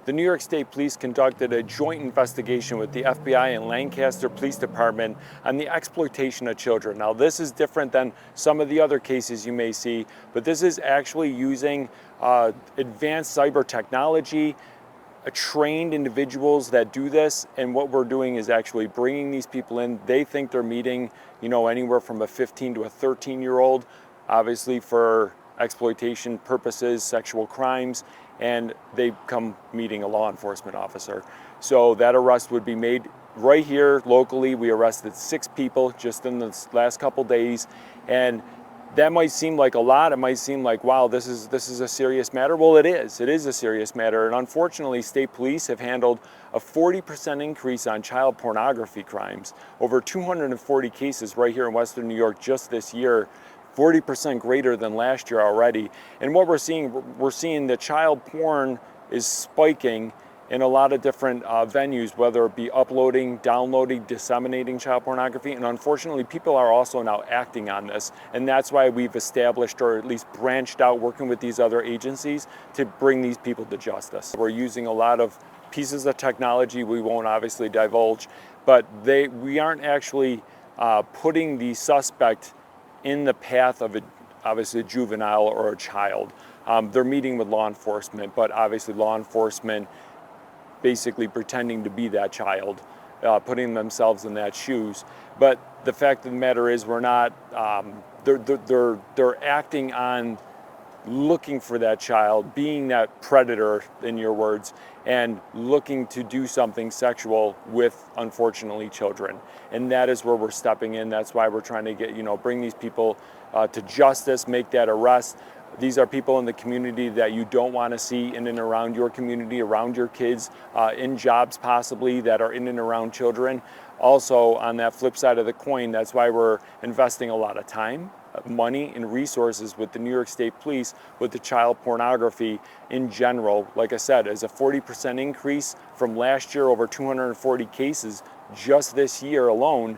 the New York State Police conducted a joint investigation with the FBI and Lancaster Police Department on the exploitation of children. Now, this is different than some of the other cases you may see, but this is actually using advanced cyber technology, trained individuals that do this, and what we're doing is actually bringing these people in. They think they're meeting, anywhere from a 15 to a 13-year-old, obviously for exploitation purposes, sexual crimes, and they come meeting a law enforcement officer. So that arrest would be made right here locally. We arrested 6 people just in the last couple days, and that might seem like a lot. It might seem like, wow, this is a serious matter. Well, it is. It is a serious matter. And unfortunately, state police have handled a 40% increase on child pornography crimes. Over 240 cases right here in Western New York just this year, 40% greater than last year already. And what we're seeing that child porn is spiking in a lot of different venues, whether it be uploading, downloading, disseminating child pornography. And unfortunately, people are also now acting on this. And that's why we've established, or at least branched out, working with these other agencies to bring these people to justice. We're using a lot of pieces of technology we won't obviously divulge, but we aren't actually putting the suspect in the path of obviously a juvenile or a child. They're meeting with law enforcement, but obviously law enforcement basically pretending to be that child, putting themselves in that shoes. But the fact of the matter is, we're not. They're acting on looking for that child, being that predator, in your words, and looking to do something sexual with, unfortunately, children. And that is where we're stepping in. That's why we're trying to bring these people to justice, make that arrest. These are people in the community that you don't want to see in and around your community, around your kids, in jobs possibly that are in and around children. Also, on that flip side of the coin, that's why we're investing a lot of time, money, and resources with the New York State Police with the child pornography in general. Like I said, as a 40% increase from last year, over 240 cases just this year alone.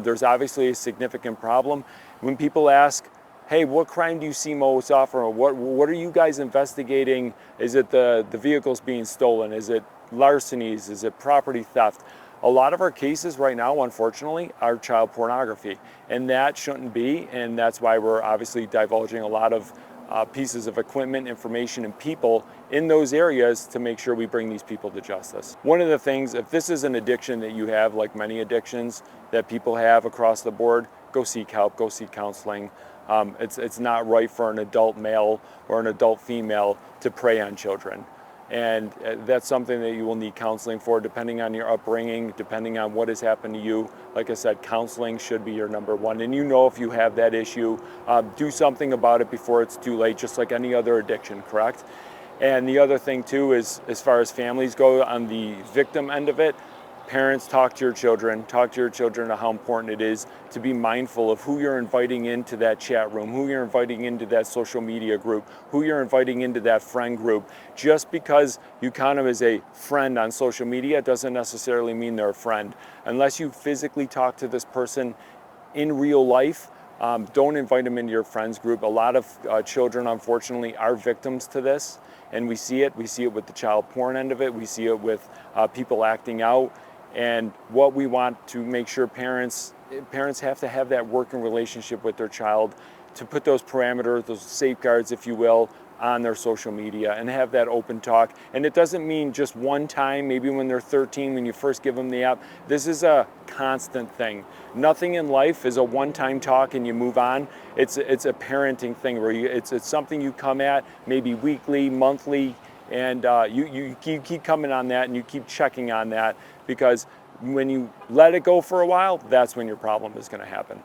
There's obviously a significant problem. When people ask, hey, what crime do you see most often? Or what are you guys investigating? Is it the vehicles being stolen? Is it larcenies? Is it property theft? A lot of our cases right now, unfortunately, are child pornography, and that shouldn't be, and that's why we're obviously divulging a lot of pieces of equipment, information, and people in those areas to make sure we bring these people to justice. One of the things, if this is an addiction that you have, like many addictions that people have across the board, go seek help, go seek counseling. It's not right for an adult male or an adult female to prey on children. And that's something that you will need counseling for, depending on your upbringing, depending on what has happened to you. Like I said, counseling should be your number one. And if you have that issue, do something about it before it's too late, just like any other addiction, correct? And the other thing too is, as far as families go, on the victim end of it, parents, talk to your children of how important it is to be mindful of who you're inviting into that chat room, who you're inviting into that social media group, who you're inviting into that friend group. Just because you count them as a friend on social media doesn't necessarily mean they're a friend. Unless you physically talk to this person in real life, don't invite them into your friends group. A lot of children, unfortunately, are victims to this, and we see it. We see it with the child porn end of it. We see it with people acting out. And what we want to make sure parents have to have that working relationship with their child to put those parameters, those safeguards, if you will, on their social media and have that open talk. And it doesn't mean just one time, maybe when they're 13, when you first give them the app. This is a constant thing. Nothing in life is a one-time talk and you move on. It's a parenting thing where it's something you come at maybe weekly, monthly, and you keep coming on that and you keep checking on that, because when you let it go for a while, that's when your problem is going to happen.